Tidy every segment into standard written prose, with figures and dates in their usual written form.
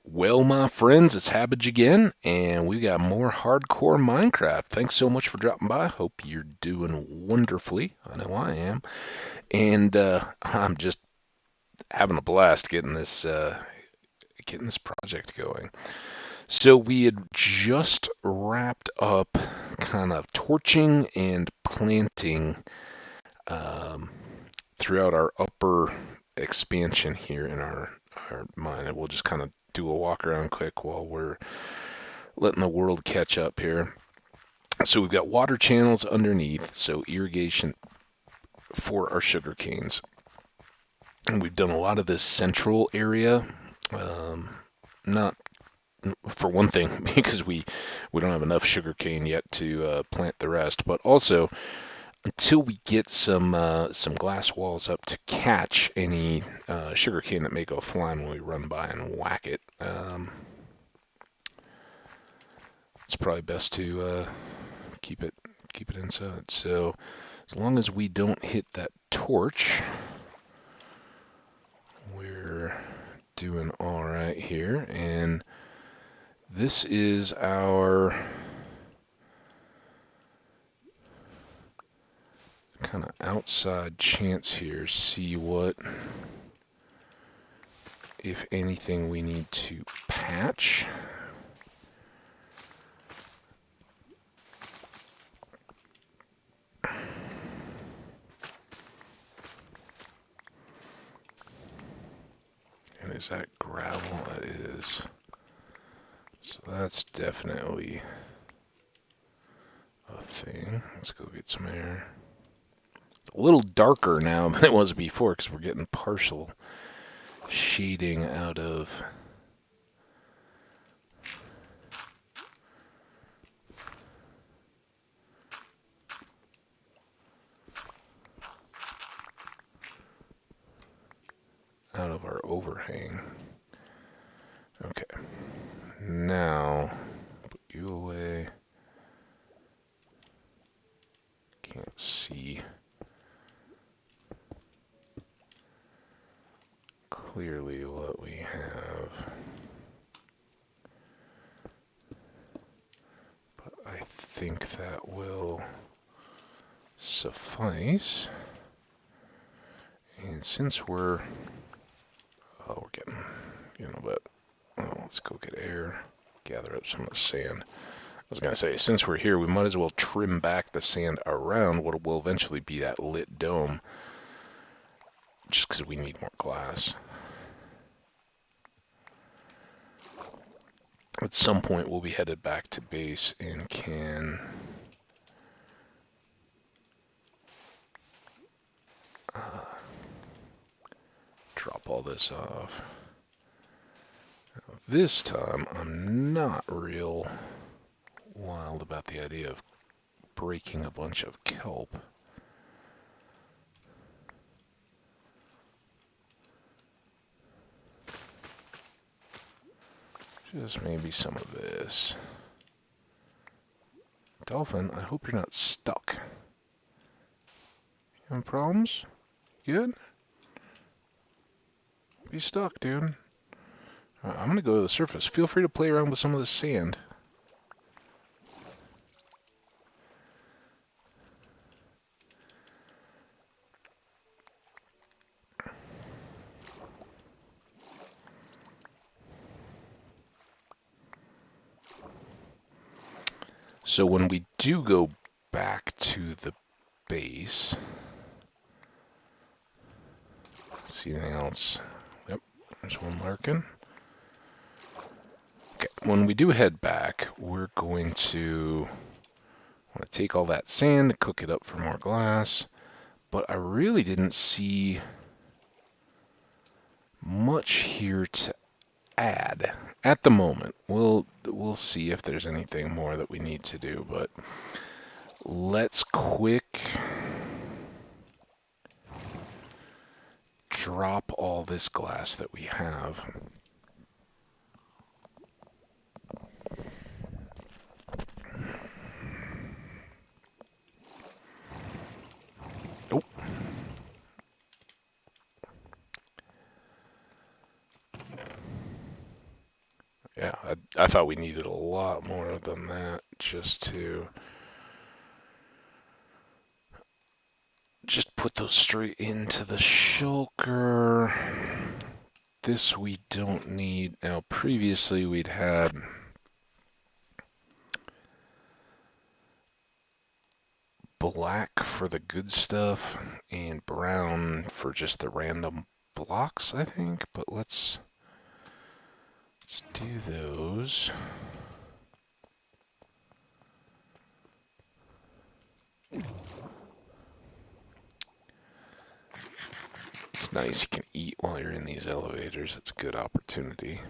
Well, my friends, it's Hambbage again, and we got more hardcore Minecraft. Thanks so much for dropping by. Hope you're doing wonderfully. I know I am, and I'm just having a blast getting this project going. So we had just wrapped up kind of torching and planting um, throughout our upper expansion here in our mine, and we'll just kind of do a walk around quick while we're letting the world catch up here. So we've got water channels underneath, so irrigation for our sugar canes. And we've done a lot of this central area. Not for one thing because we don't have enough sugar cane yet to plant the rest, but also until we get some glass walls up to catch any sugar cane that may go flying when we run by and whack it. It's probably best to keep it inside. So as long as we don't hit that torch, we're doing all right here. And this is our kind of outside chance here. See what, if anything, we need to patch. And is that gravel? That is. So that's definitely a thing. Let's go get some air. It's a little darker now than it was before because we're getting partial shading out of our overhang. Okay. Now, put you away. Can't see clearly what we have. But I think that will suffice. And since we're getting a bit, well, let's go get air, gather up some of the sand. I was going to say, since we're here, we might as well trim back the sand around what will eventually be that lit dome, just because we need more glass. At some point, we'll be headed back to base and can drop all this off. Now, this time, I'm not real wild about the idea of breaking a bunch of kelp. Just maybe some of this. Dolphin, I hope you're not stuck. You having problems? Good? Be stuck, dude. I'm gonna go to the surface. Feel free to play around with some of the sand. So when we do go back to the base, see anything else? Yep, there's one lurking. Okay, when we do head back, we're going to want to take all that sand, cook it up for more glass, but I really didn't see much here to add at the moment. We'll see if there's anything more that we need to do, but let's quick drop all this glass that we have. Oh. Yeah, I thought we needed a lot more than that just put those straight into the shulker. This we don't need. Now, previously we'd had black for the good stuff and brown for just the random blocks, I think. But let's do those. It's nice you can eat while you're in these elevators. It's a good opportunity.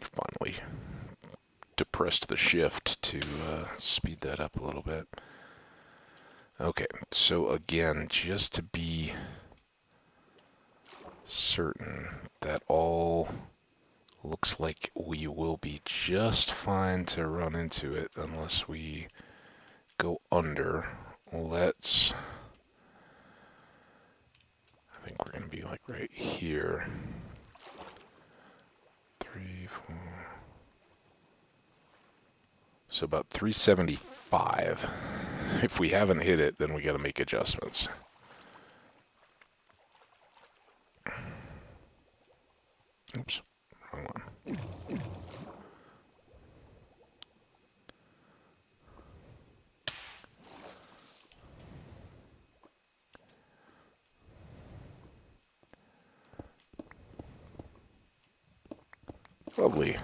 Finally depressed the shift to speed that up a little bit. Okay, so again, just to be certain that all looks like we will be just fine to run into it unless we go under. Let's, I think we're going to be like right here. 3, 4. So about 375. If we haven't hit it, then we got to make adjustments. Oops, wrong one. Lovely.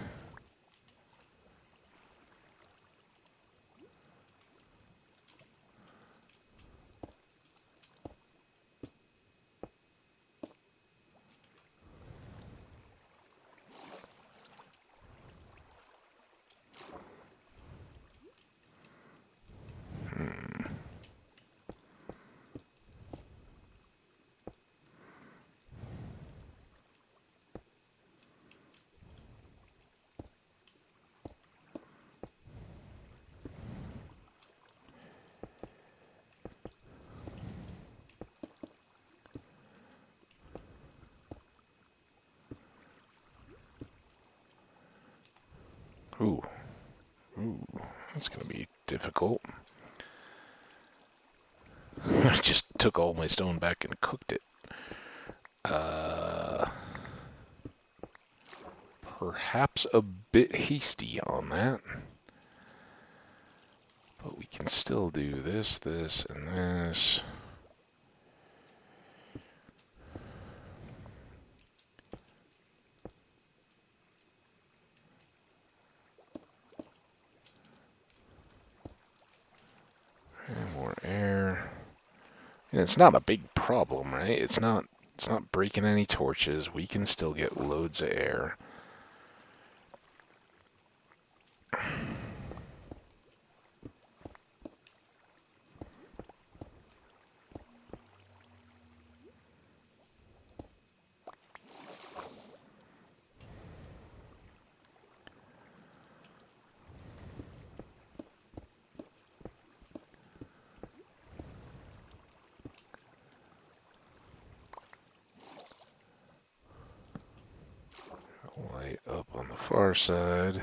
Ooh, that's going to be difficult. I just took all my stone back and cooked it. Perhaps a bit hasty on that. But we can still do this, this, and this. And more air. And it's not a big problem, right? It's not breaking any torches. We can still get loads of air. Light up on the far side.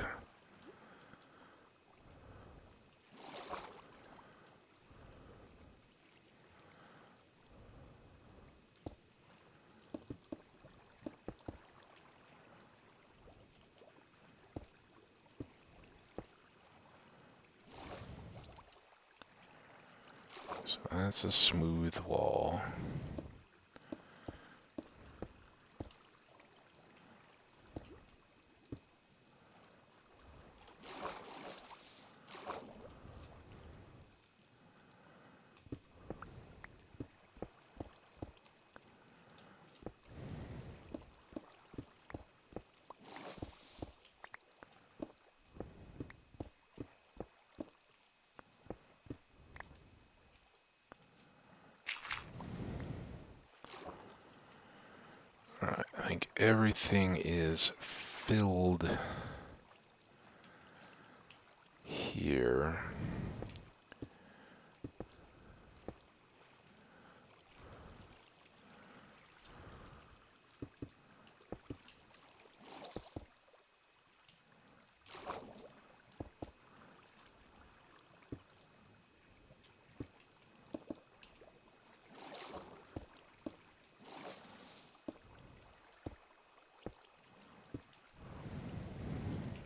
So that's a smooth wall. Alright, I think everything is filled here.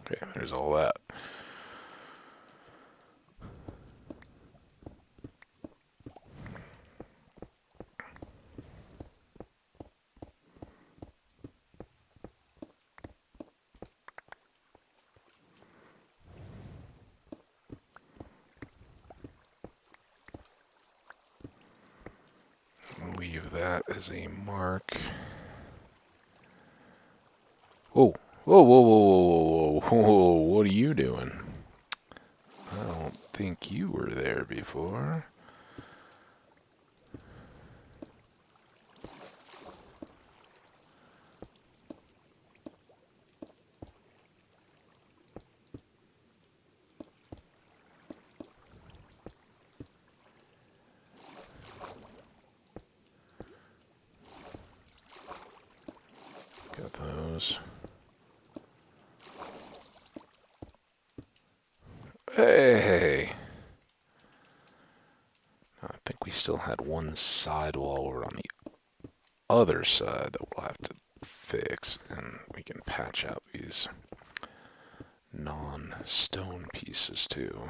Okay, there's all that. Leave that as a mark. Whoa, whoa, whoa, whoa, whoa, whoa, whoa, what are you doing? I don't think you were there before. Got those. Hey! I think we still had one sidewall over on the other side that we'll have to fix, and we can patch out these non-stone pieces too.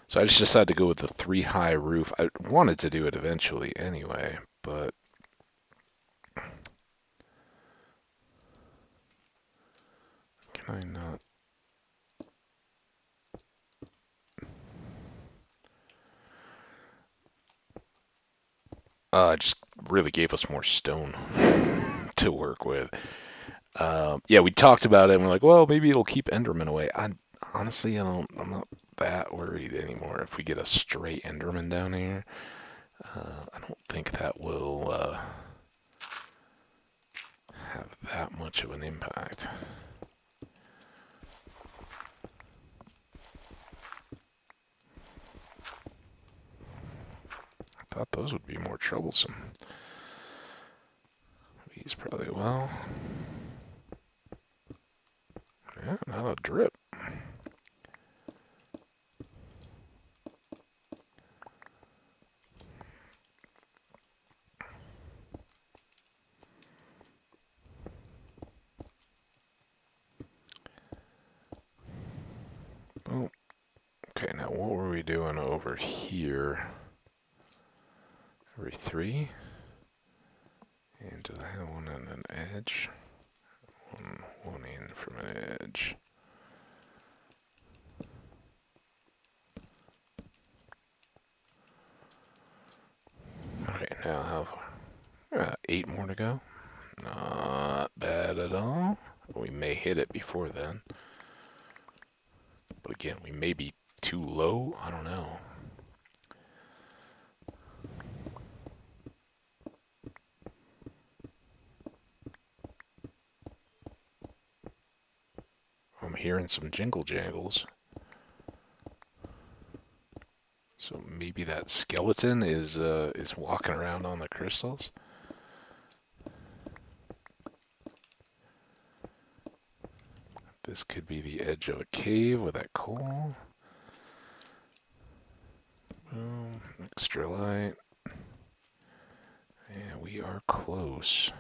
So I just decided to go with the 3-high roof. I wanted to do it eventually anyway, but can I not? It just really gave us more stone to work with. Yeah, we talked about it and we're like, well, maybe it'll keep Enderman away. Honestly, I'm not that worried anymore. If we get a straight Enderman down here, I don't think that will have that much of an impact. I thought those would be more troublesome. These probably will. Yeah, not a drip. Oh, okay, now what were we doing over here? Every 3? And do I have one on an edge? One in from an edge. Alright, now how far? 8 more to go. Not bad at all. We may hit it before then. But again, we may be too low. I don't know. I'm hearing some jingle jangles. So maybe that skeleton is walking around on the crystals. This could be the edge of a cave with that coal. Boom, extra light. And we are close.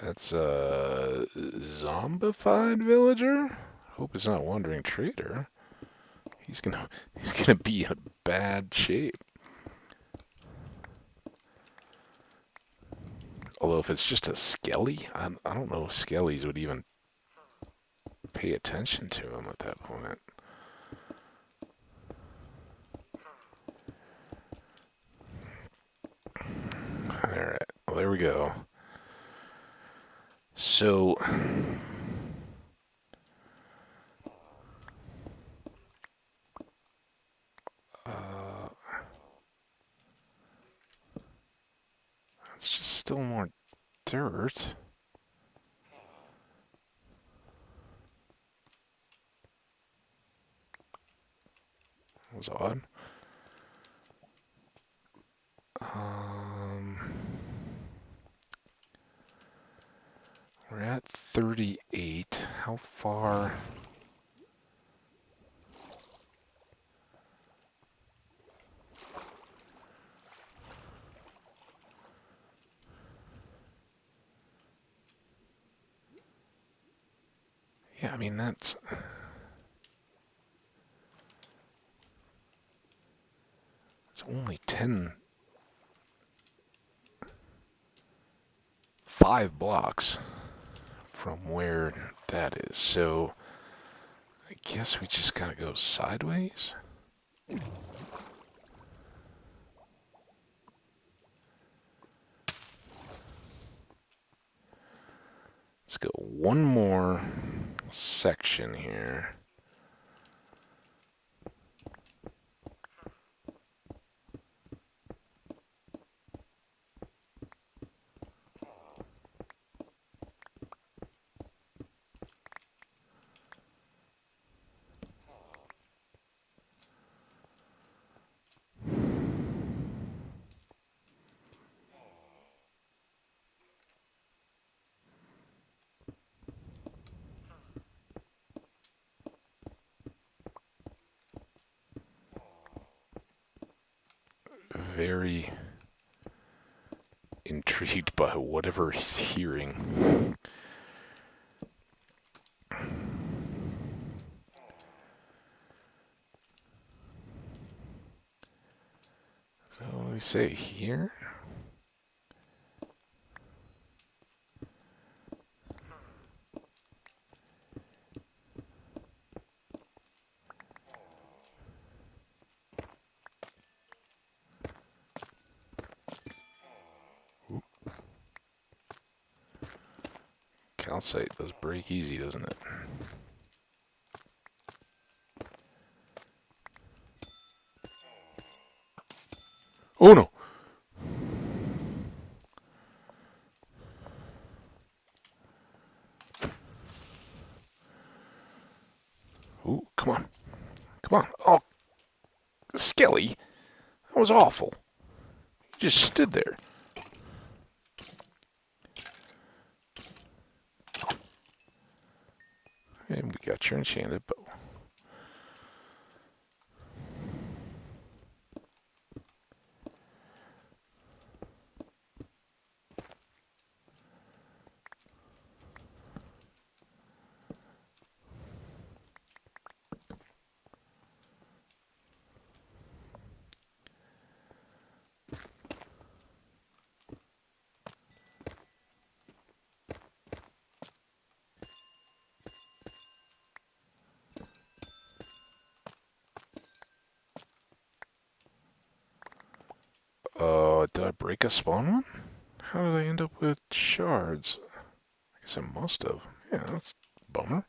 That's a zombified villager. Hope it's not wandering trader. He's gonna be in bad shape. Although if it's just a skelly, I don't know if skellies would even pay attention to him at that point. we go. So, it's just still more dirt. That was odd. We're at 38. How far? Yeah, I mean, that's only 5 blocks from where that is. So I guess we just gotta go sideways. Let's go one more section here. Very intrigued by whatever he's hearing. So what do we say here? Calcite does break easy, doesn't it? Oh no! Ooh, come on. Come on. Oh, Skelly. That was awful. You just stood there. And we got your enchanted bow. Did I break a spawn one? How did I end up with shards? I guess I must have. Yeah, that's a bummer.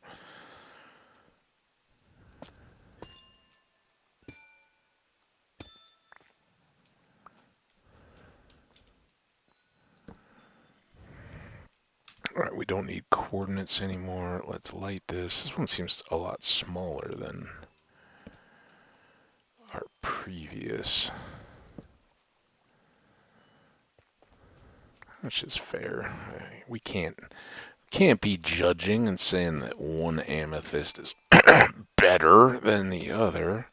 Alright, we don't need coordinates anymore. Let's light this. This one seems a lot smaller than our previous. Which is fair. We can't be judging and saying that one amethyst is better than the other.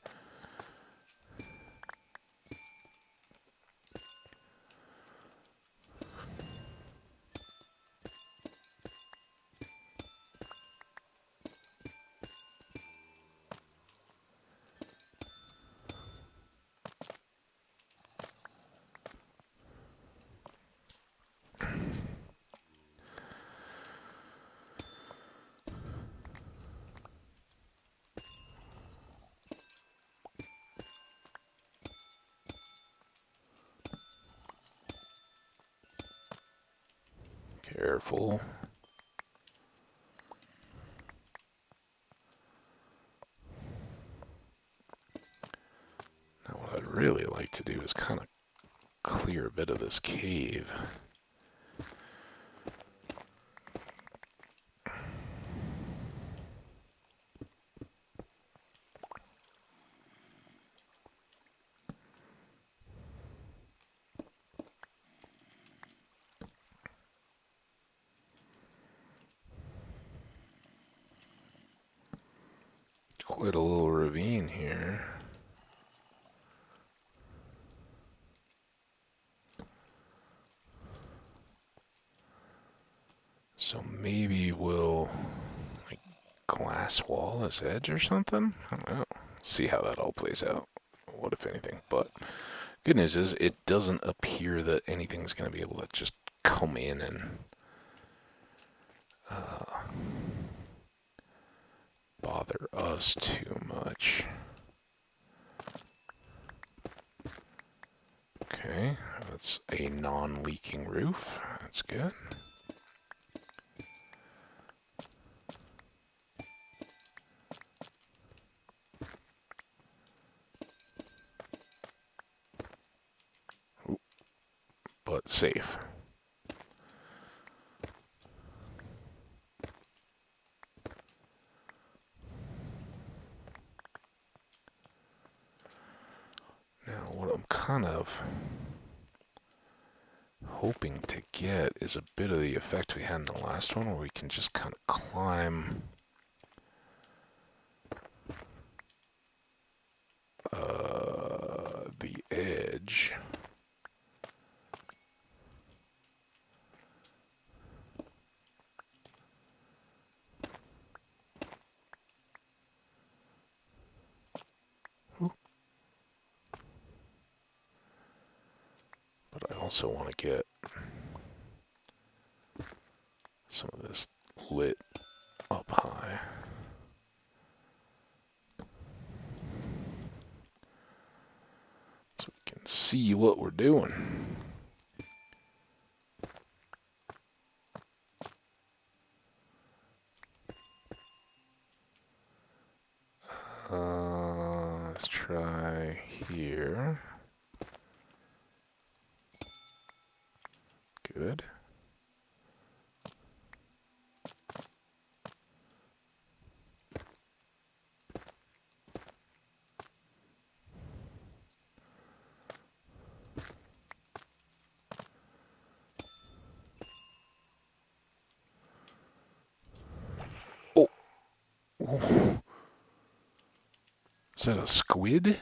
Careful. Now what I'd really like to do is kind of clear a bit of this cave. Quite a little ravine here. So maybe we'll like glass wall this edge or something? I don't know. See how that all plays out. What if anything? But good news is it doesn't appear that anything's going to be able to just come in and bother us too much. Okay, that's a non-leaking roof. That's good. Ooh, but safe. Now, what I'm kind of hoping to get is a bit of the effect we had in the last one, where we can just kind of climb the edge. Ooh. But I also want to get some of this lit up high. So we can see what we're doing. Let's try here. Good. Oh. Oh. Is that a squid?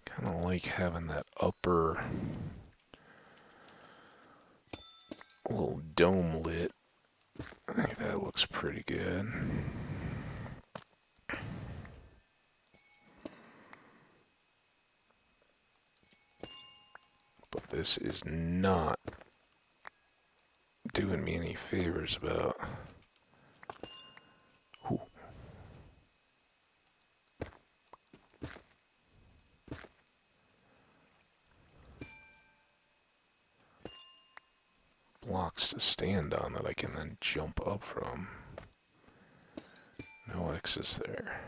Kind of like having that upper little dome lit. I think that looks pretty good. But this is not doing me any favors about... Ooh. Blocks to stand on that I can then jump up from. No X's there.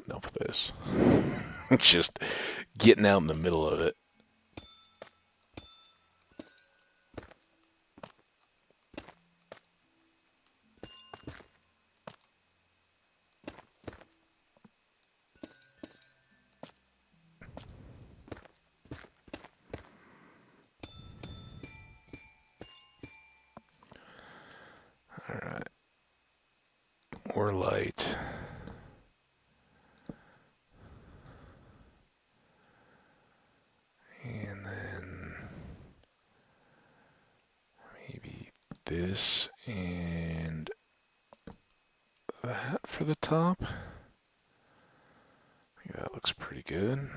Enough of this. Just getting out in the middle of it. Alright. More light. And then maybe this and that for the top. I think that looks pretty good.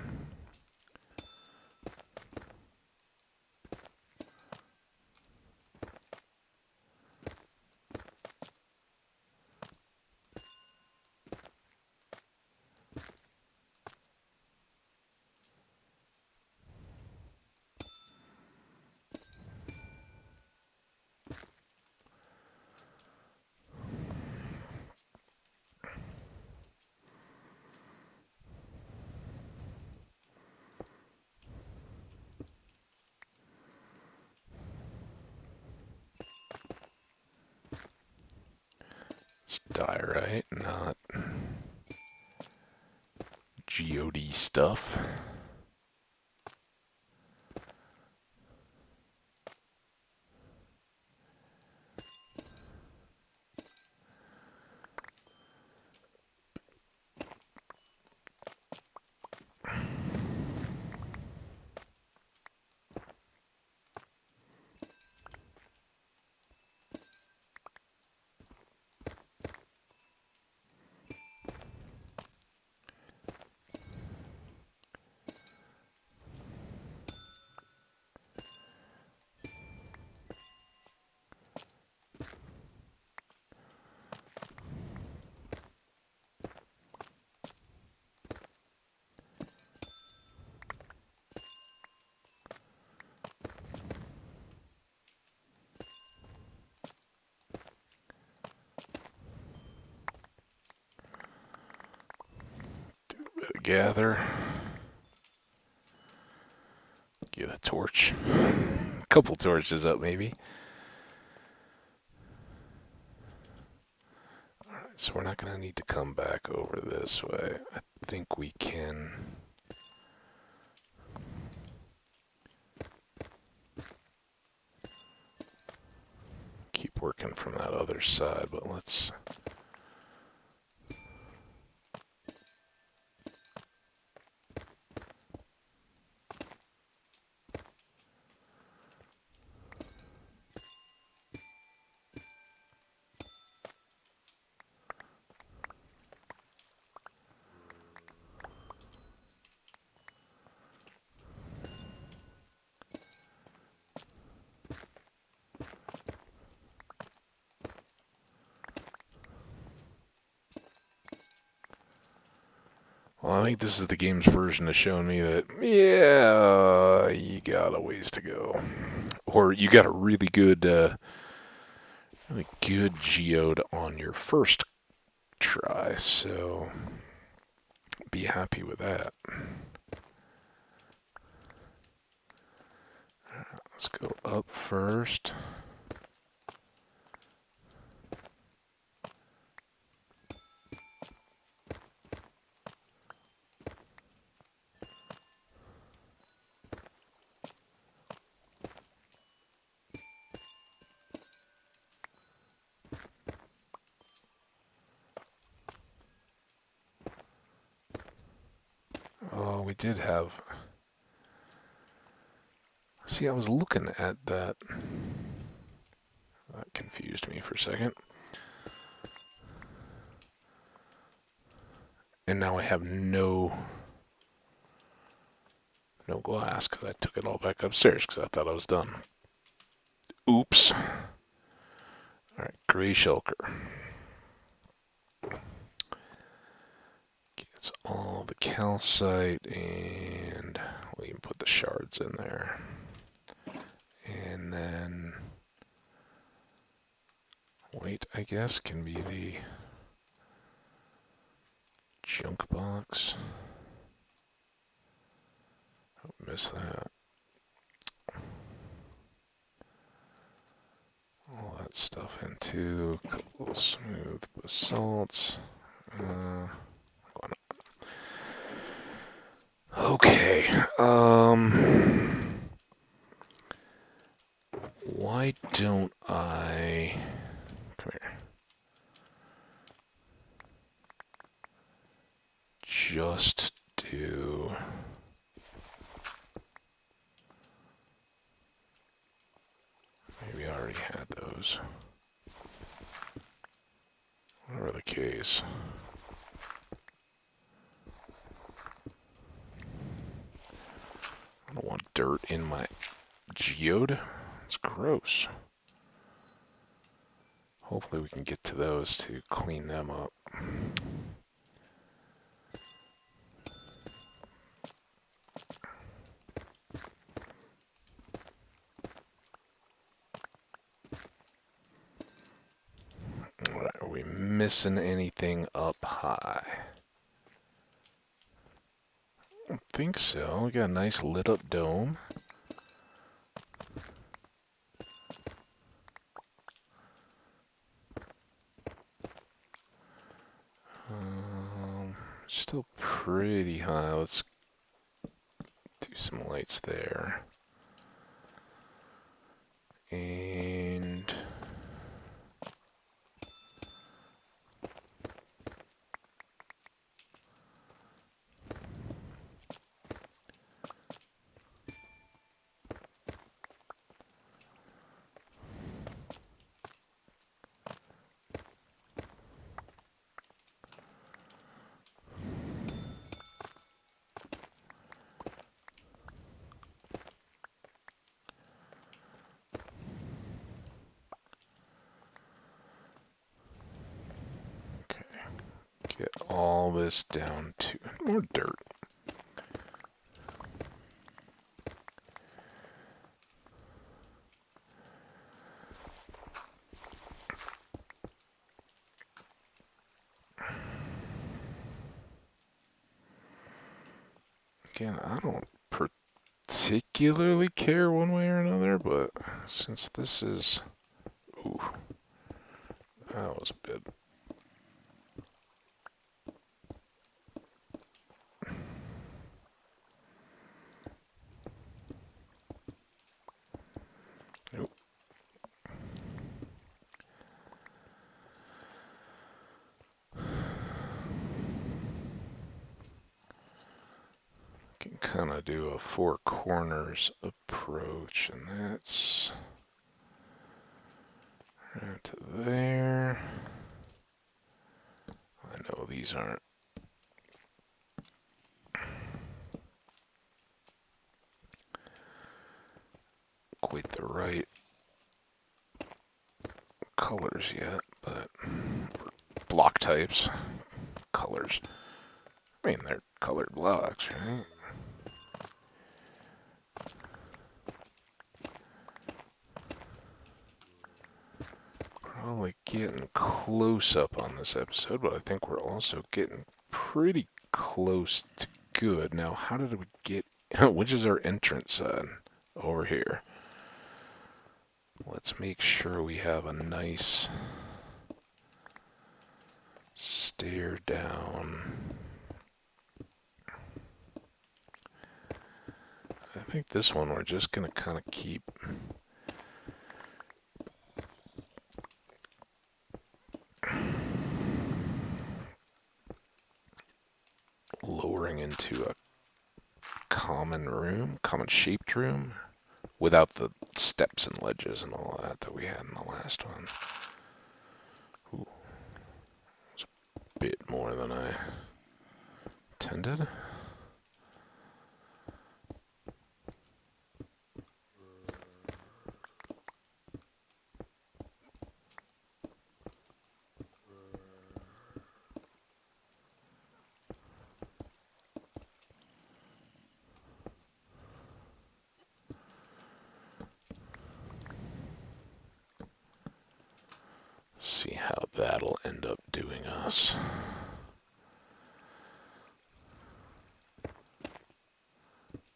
It's diorite, not Geode stuff. Gather. Get a torch. A couple torches up, maybe. Alright, so we're not going to need to come back over this way. I think we can keep working from that other side, but let's... Well, I think this is the game's version of showing me that, yeah, you got a ways to go. Or you got a really good geode on your first try, so be happy with that. Let's go up first. Oh, we did have... See, I was looking at that. That confused me for a second. And now I have no glass because I took it all back upstairs because I thought I was done. Oops. Alright, gray shulker. Gets all the calcite and we can put the shards in there. And then white, I guess, can be the junk box. I missed that. All that stuff into a couple of smooth basalts. Okay. Why don't I... Come here. Just do... Maybe I already had those. case. I don't want dirt in my geode. It's gross. Hopefully we can get to those to clean them up. Alright, are we missing anything up high? I don't think so. We got a nice lit up dome. Still pretty high. Let's do some lights there. And get all this down to more dirt. Again, I don't particularly care one way or another, but since this is... Ooh, that was a bit... Nope. Can kind of do a four corners approach, and that's right to there. I know these aren't quite the right colors yet, but block types, colors. I mean, they're colored blocks, right? Probably getting close up on this episode, but I think we're also getting pretty close to good. Now, how did we get... Which is our entrance over here? Let's make sure we have a nice stair down. I think this one we're just going to kind of keep... lowering into a common room, common shaped room, without the steps and ledges and all that we had in the last one. Ooh, it's a bit more than I intended. See how that'll end up doing us.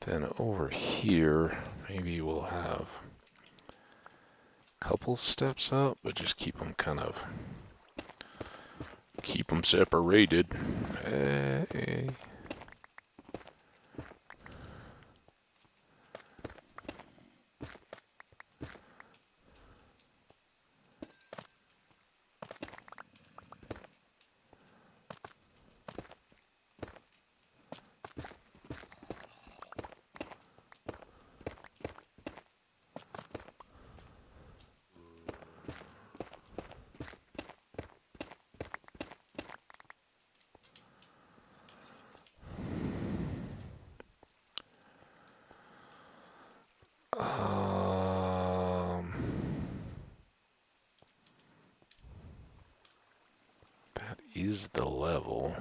Then over here, maybe we'll have a couple steps up, but just keep them separated. Hey. is the level.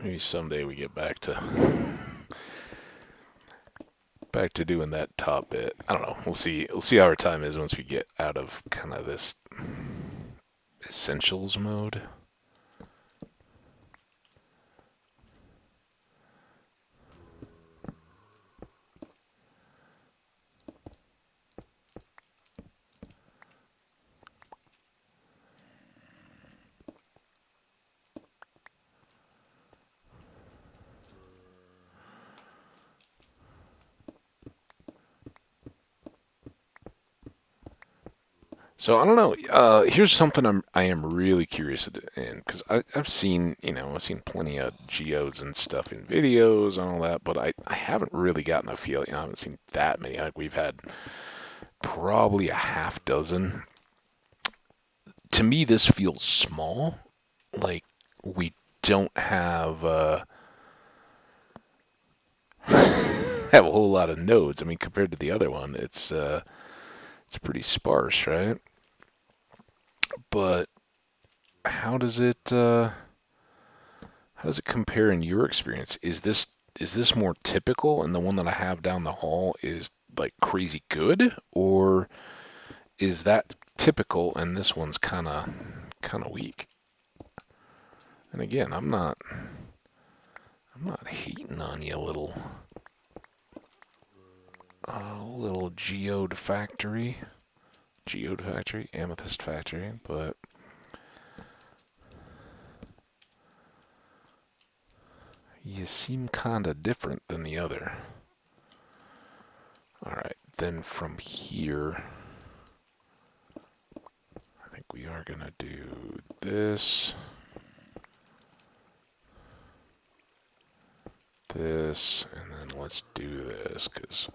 Maybe someday we get back to doing that top bit. I don't know. We'll see. We'll see how our time is once we get out of kind of this essentials mode. So I don't know. Here's something I am really curious in because I've seen I've seen plenty of geodes and stuff in videos and all that, but I haven't really gotten a feel. I haven't seen that many. Like we've had probably a half dozen. To me, this feels small. Like we don't have have a whole lot of nodes. I mean, compared to the other one, it's pretty sparse, right? But how does it? How does it compare in your experience? Is this more typical, and the one that I have down the hall is like crazy good, or is that typical and this one's kind of weak? And again, I'm not hating on you, little geode factory, amethyst factory, but you seem kind of different than the other. Alright, then from here, I think we are gonna do this, and then let's do this, because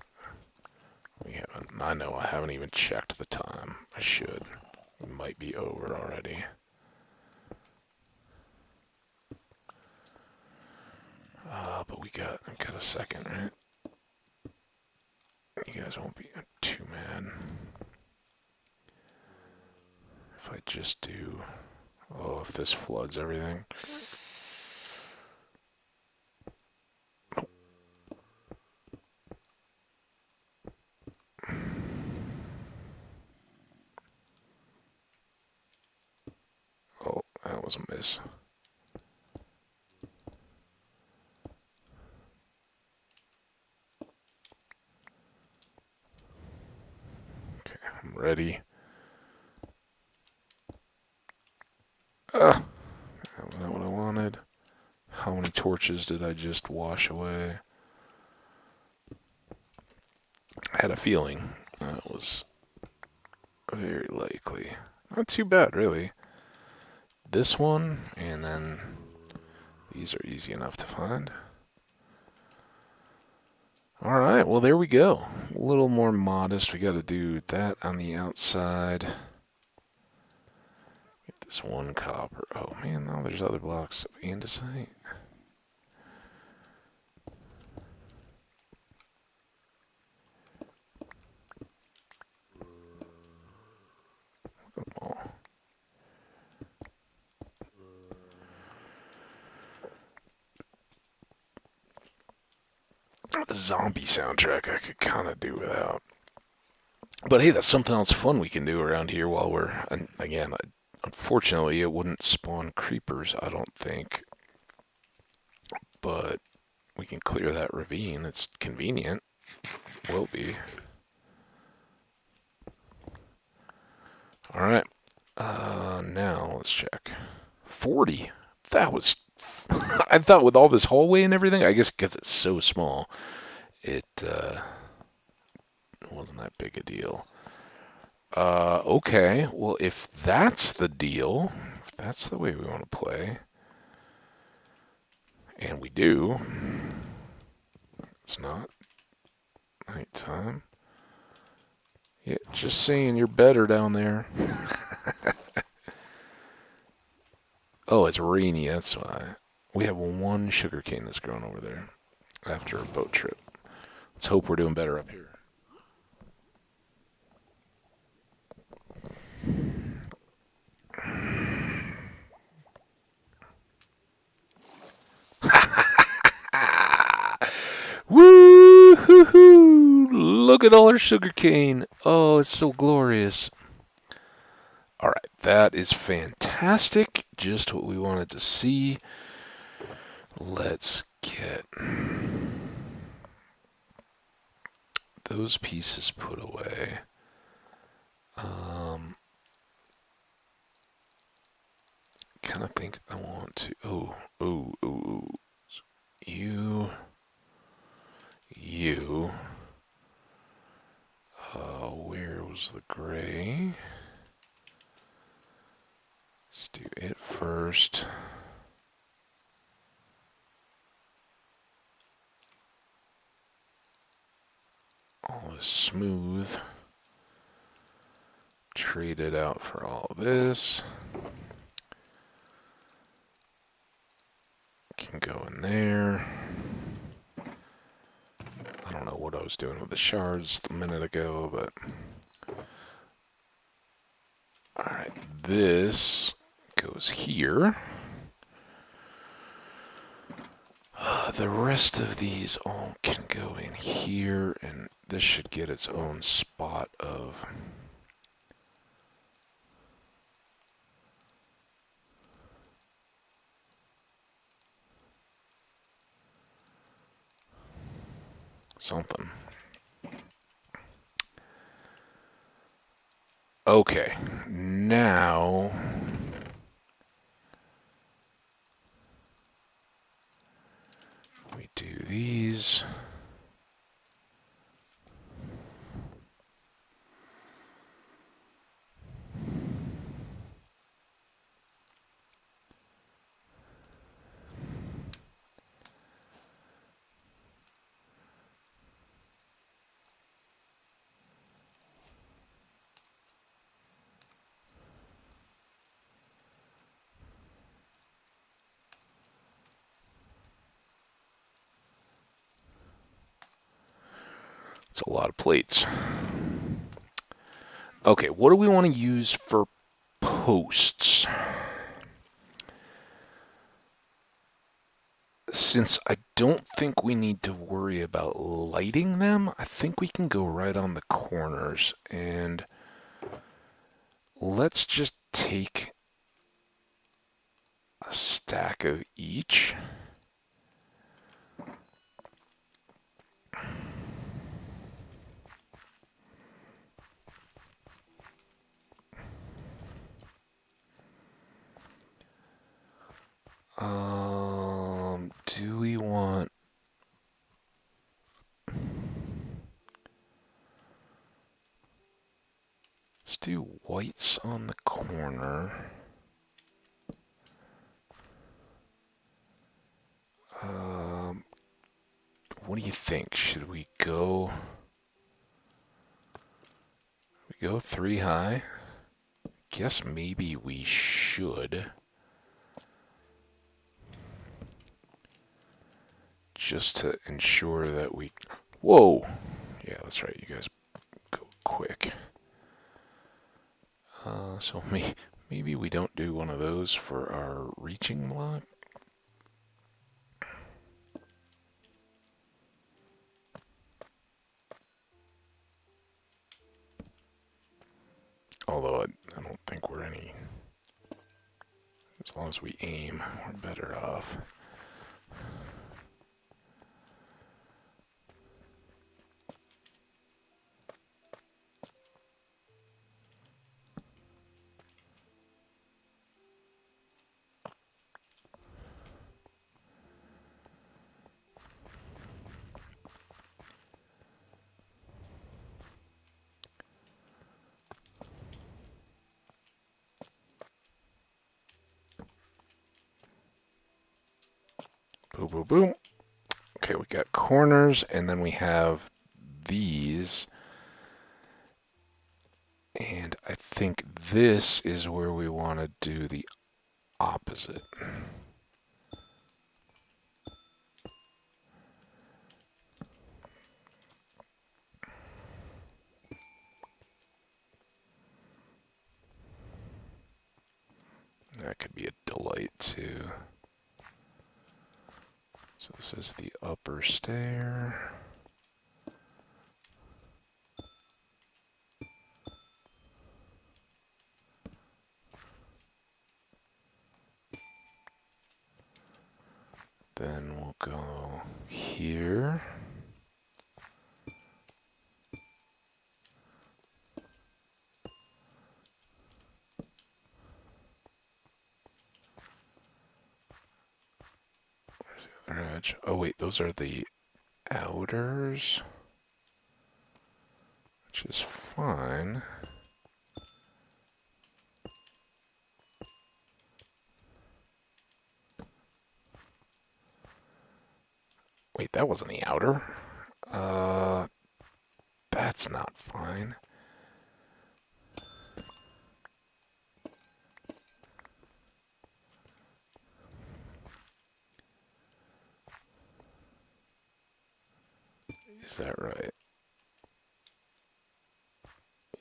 we haven't, I know I haven't even checked the time. I should. We might be over already. But we got a second, right? You guys won't be too mad if I just do. Oh, if this floods everything. Oh, that was a miss. Okay, I'm ready. That was not what I wanted. How many torches did I just wash away? I had a feeling that was very likely. Not too bad, really. This one, and then these are easy enough to find. Alright, well, there we go. A little more modest. We got to do that on the outside. Get this one copper. Oh, man, now there's other blocks of andesite. Look at them all. The zombie soundtrack I could kind of do without. But hey, that's something else fun we can do around here while we're, and again, unfortunately, it wouldn't spawn creepers, I don't think. But we can clear that ravine. It's convenient. Will be. Alright. Now let's check. 40. That was. I thought with all this hallway and everything, I guess because it's so small, it wasn't that big a deal. Okay. Well, if that's the deal, if that's the way we want to play, and we do, it's not nighttime. Yeah, just saying you're better down there. Oh, it's rainy, that's why. We have one sugarcane that's grown over there after a boat trip. Let's hope we're doing better up here. Woo hoo hoo! Look at all our sugarcane. Oh, it's so glorious. All right, that is fantastic. Just what we wanted to see. Let's get those pieces put away. Kind of think I want to. Oh. You. Where was the gray? Let's do it first. All this smooth. Trade it out for all this. Can go in there. I don't know what I was doing with the shards a minute ago, but alright, this goes here. The rest of these all can go in here, and this should get its own spot of something. Okay, now we do these. It's a lot of plates. Okay, what do we want to use for posts? Since I don't think we need to worry about lighting them, I think we can go right on the corners. And let's just take a stack of each. Do we want... Let's do whites on the corner. What do you think? Should we go... We go 3 high? Guess maybe we should. Just to ensure that we... Whoa! Yeah, that's right. You guys go quick. So maybe we don't do one of those for our reaching block. Although I don't think we're any. As long as we aim, we're better off. Boom, boom, boom. Okay, we got corners, and then we have these. And I think this is where we want to do the opposite. That could be a delight too. So this is the upper stair. Then we'll go here. Where's the other edge? Oh wait, those are the outers, which is fine. Wait, that wasn't the outer. That's not fine. Is that right?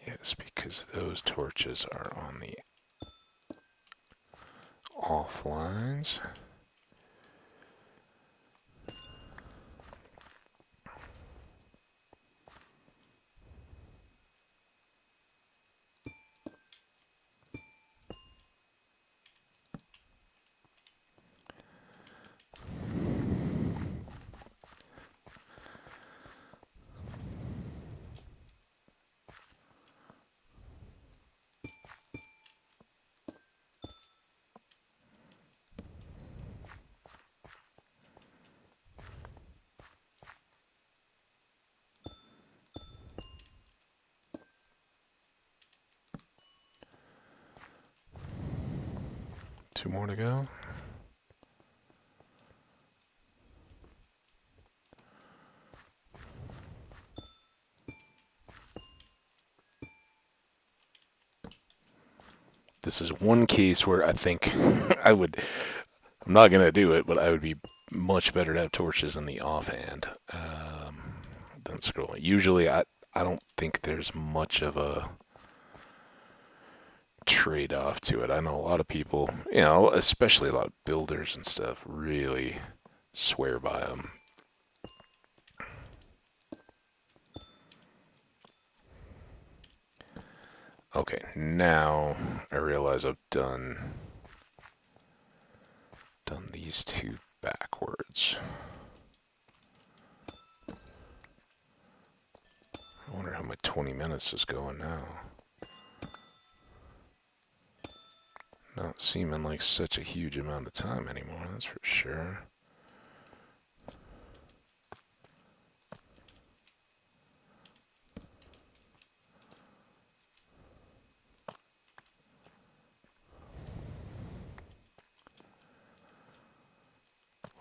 Yes, because those torches are on the off lines. Two more to go. This is one case where I think I'm not going to do it, but I would be much better to have torches in the offhand than scrolling. Usually, I don't think there's much of a trade-off to it. I know a lot of people, especially a lot of builders and stuff, really swear by them. Okay, now I realize I've done these two backwards. I wonder how my 20 minutes is going now. Not seeming like such a huge amount of time anymore, that's for sure.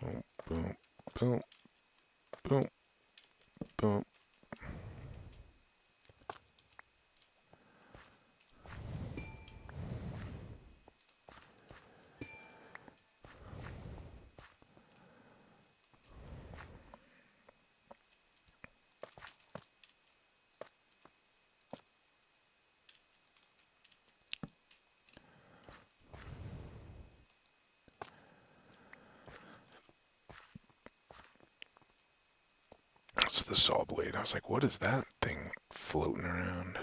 Boom, boom, boom, boom, boom. That's the saw blade. I was like, what is that thing floating around?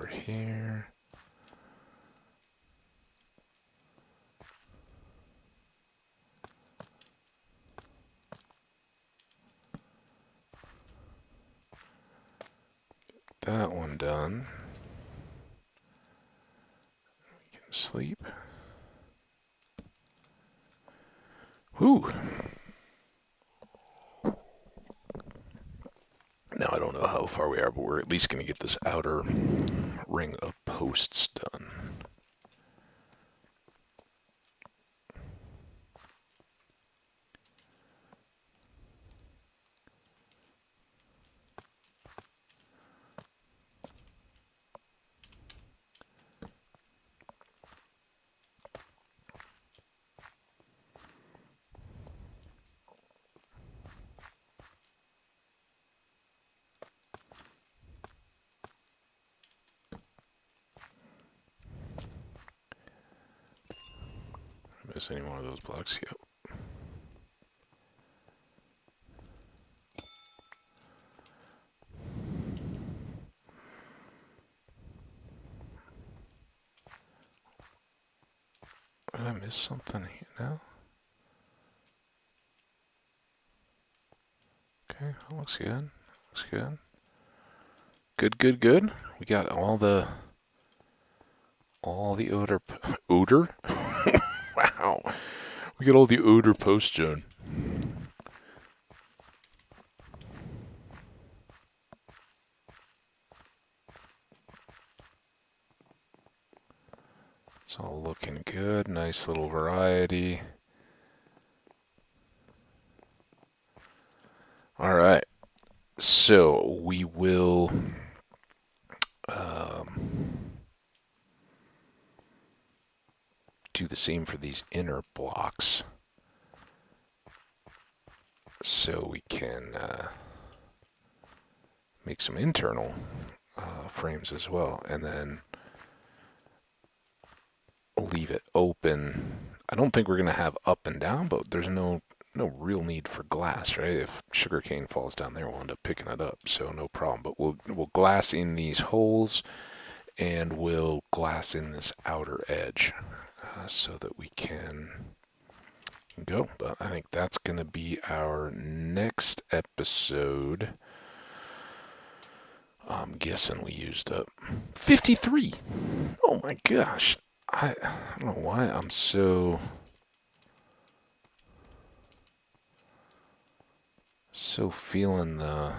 over here. That one done. We can sleep. Whew. Now I don't know how far we are, but we're at least going to get this outer ring of posts done. Miss any one of those blocks? Yep. Did I miss something here now? Okay, that looks good. Looks good. Good. We got all the odor. Odor? Wow. We got all the odor posts done. It's all looking good. Nice little variety. All right. So we will do the same for these inner blocks. So we can make some internal frames as well, and then leave it open. I don't think we're going to have up and down, but there's no real need for glass, right? If sugarcane falls down there, we'll end up picking it up, so no problem. But we'll glass in these holes, and we'll glass in this outer edge so that we can go. But I think that's going to be our next episode. I'm guessing we used up 53. Oh my gosh. I don't know why I'm so feeling the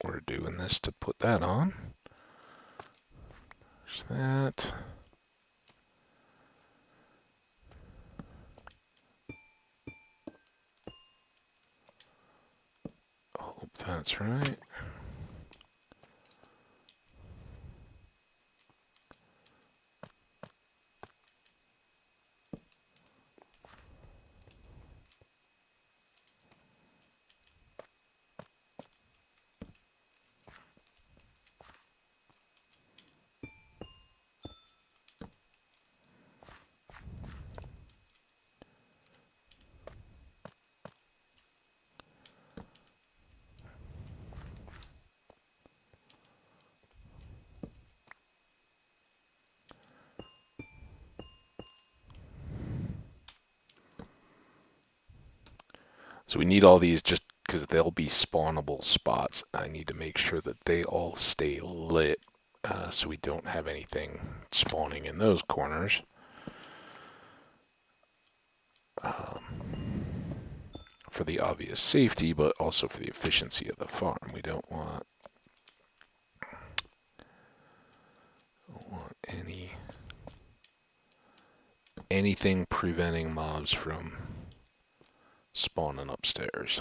we're doing this to put that on. There's that. Hope that's right. So we need all these just because they'll be spawnable spots. I need to make sure that they all stay lit so we don't have anything spawning in those corners. For the obvious safety, but also for the efficiency of the farm. We don't want anything preventing mobs from spawning upstairs.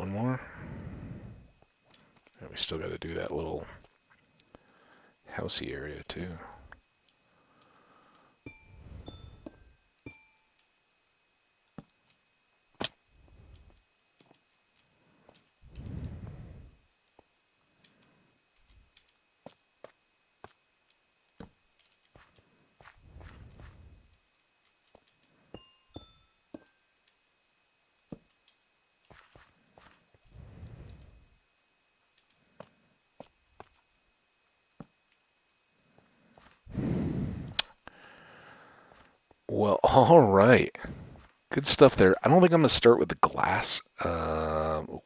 one more. And we still got to do that little housey area too. Well, all right. Good stuff there. I don't think I'm going to start with the glass.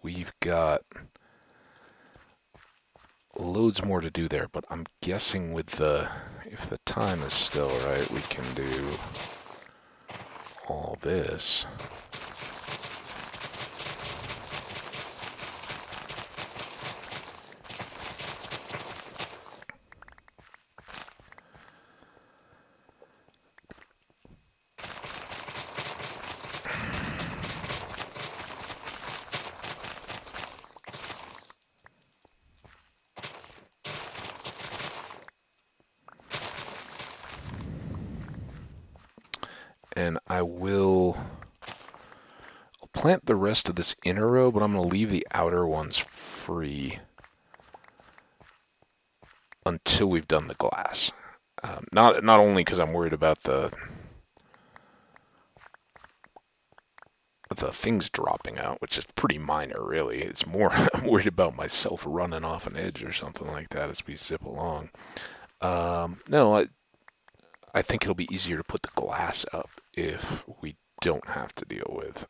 We've got loads more to do there, but I'm guessing with if the time is still right, we can do all this. And I'll plant the rest of this inner row, but I'm going to leave the outer ones free until we've done the glass. Not only because I'm worried about the things dropping out, which is pretty minor, really. It's more I'm worried about myself running off an edge or something like that as we zip along. No, I think it'll be easier to put the glass up if we don't have to deal with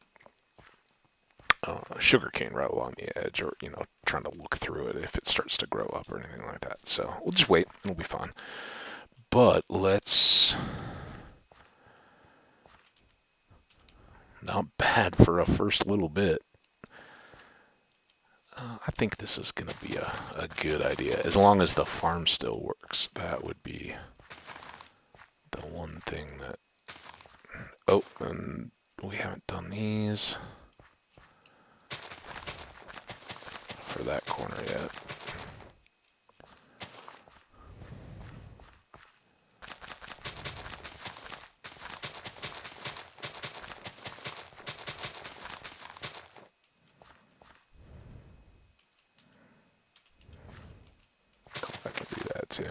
sugarcane right along the edge, or trying to look through it if it starts to grow up or anything like that. So we'll just wait; it'll be fine. But let's. Not bad for a first little bit. I think this is going to be a good idea, as long as the farm still works. That would be the one thing that. Oh, and we haven't done these for that corner yet. I can do that too.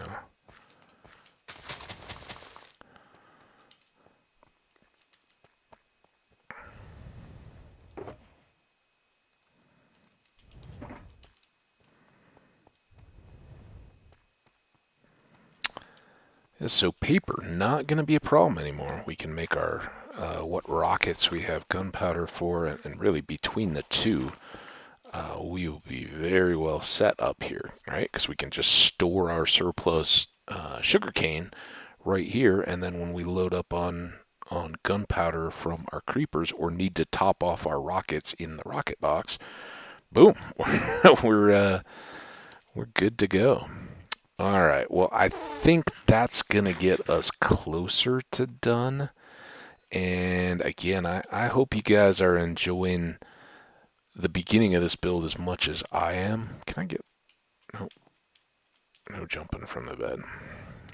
So paper, not going to be a problem anymore. We can make our, what rockets we have gunpowder for, and really between the two, we will be very well set up here, right? Because we can just store our surplus sugarcane right here, and then when we load up on gunpowder from our creepers or need to top off our rockets in the rocket box, boom, we're good to go. All right, well, I think that's going to get us closer to done. And again, I hope you guys are enjoying the beginning of this build as much as I am. Can I get... No jumping from the bed.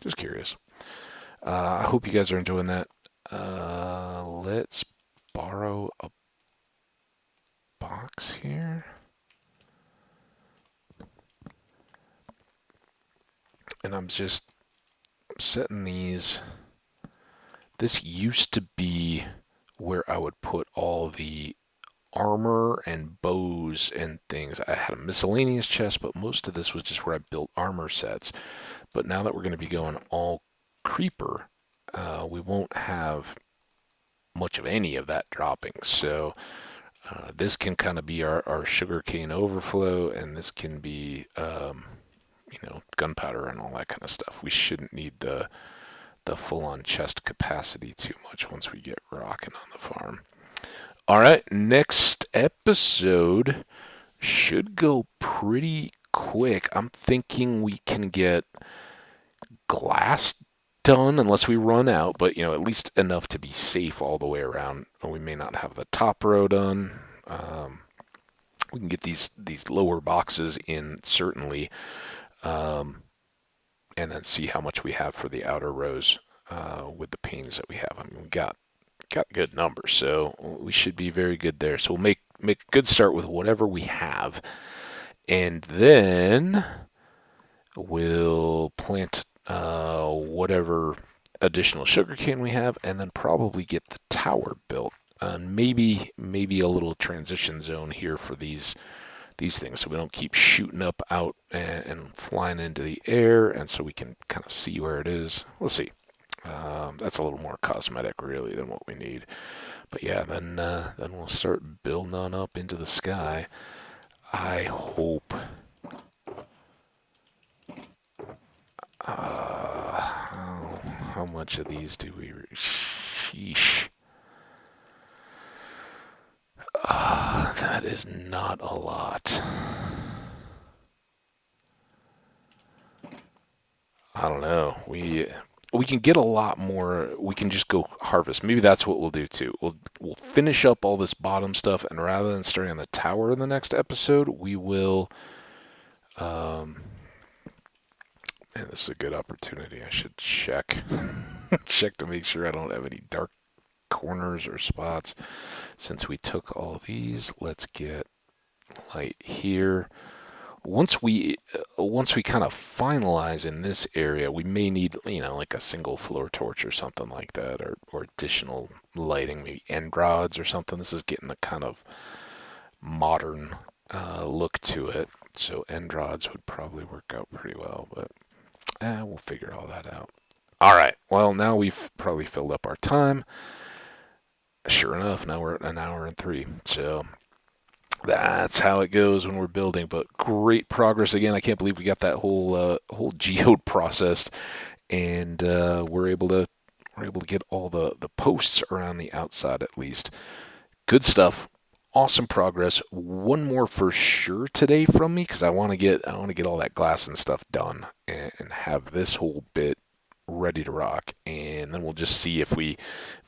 Just curious. I hope you guys are enjoying that. Let's borrow a box here. And I'm just setting these. This used to be where I would put all the armor and bows and things. I had a miscellaneous chest, but most of this was just where I built armor sets. But now that we're going to be going all creeper, we won't have much of any of that dropping. So this can kind of be our sugarcane overflow, and this can be gunpowder and all that kind of stuff. We shouldn't need the full-on chest capacity too much once we get rocking on the farm. All right, next episode should go pretty quick. I'm thinking we can get glass done unless we run out, but at least enough to be safe all the way around. We may not have the top row done. we can get these lower boxes in certainly, and then see how much we have for the outer rows with the panes that we have. I mean, we got good numbers, so we should be very good there. So we'll make a good start with whatever we have, and then we'll plant whatever additional sugarcane we have, and then probably get the tower built. And maybe a little transition zone here for these things, so we don't keep shooting up out and flying into the air, and so we can kind of see where it is. We'll see. That's a little more cosmetic, really, than what we need. But yeah, then we'll start building on up into the sky. I hope. How much of these do we? Sheesh. That is not a lot. I don't know. We can get a lot more. We can just go harvest. Maybe that's what we'll do too. We'll finish up all this bottom stuff, and rather than starting on the tower in the next episode, we will. Man, this is a good opportunity. I should check to make sure I don't have any dark corners or spots. Since we took all these, let's get light here. Once we kind of finalize in this area, we may need, like a single floor torch or something like that, or additional lighting, maybe end rods or something. This is getting a kind of modern look to it, so end rods would probably work out pretty well, but we'll figure all that out. All right, well, now we've probably filled up our time. Sure enough, now we're at 1:03, so that's how it goes when we're building. But great progress again. I can't believe we got that whole geode processed, and we're able to get all the posts around the outside at least. Good stuff. Awesome progress. One more for sure today from me, because I want to get all that glass and stuff done and have this whole bit ready to rock, and then we'll just see if we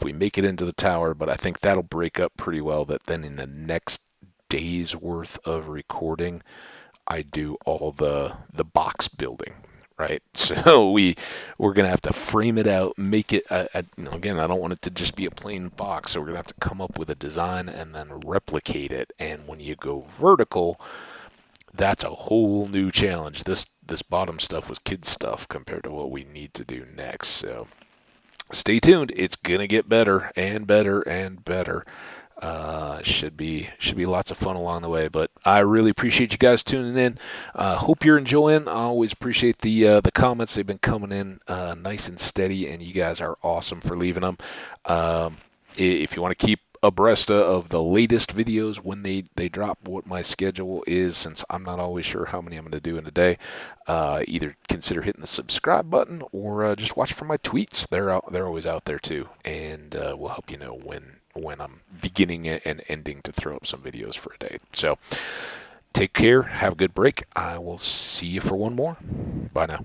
make it into the tower. But I think that'll break up pretty well. That then in the next day's worth of recording, I do all the box building, right? So we're gonna have to frame it out, make it. Again, I don't want it to just be a plain box, so we're gonna have to come up with a design and then replicate it. And when you go vertical, that's a whole new challenge. This bottom stuff was kid stuff compared to what we need to do next. So stay tuned. It's gonna get better and better and better. Should be lots of fun along the way. But I really appreciate you guys tuning in. Hope you're enjoying. I always appreciate the comments. They've been coming in nice and steady, and you guys are awesome for leaving them. If you want to keep abreast of the latest videos when they drop, what my schedule is, since I'm not always sure how many I'm going to do in a day, either consider hitting the subscribe button or just watch for my tweets. They're always out there too, and will help you know when I'm beginning and ending to throw up some videos for a day. So take care, have a good break. I will see you for one more. Bye now.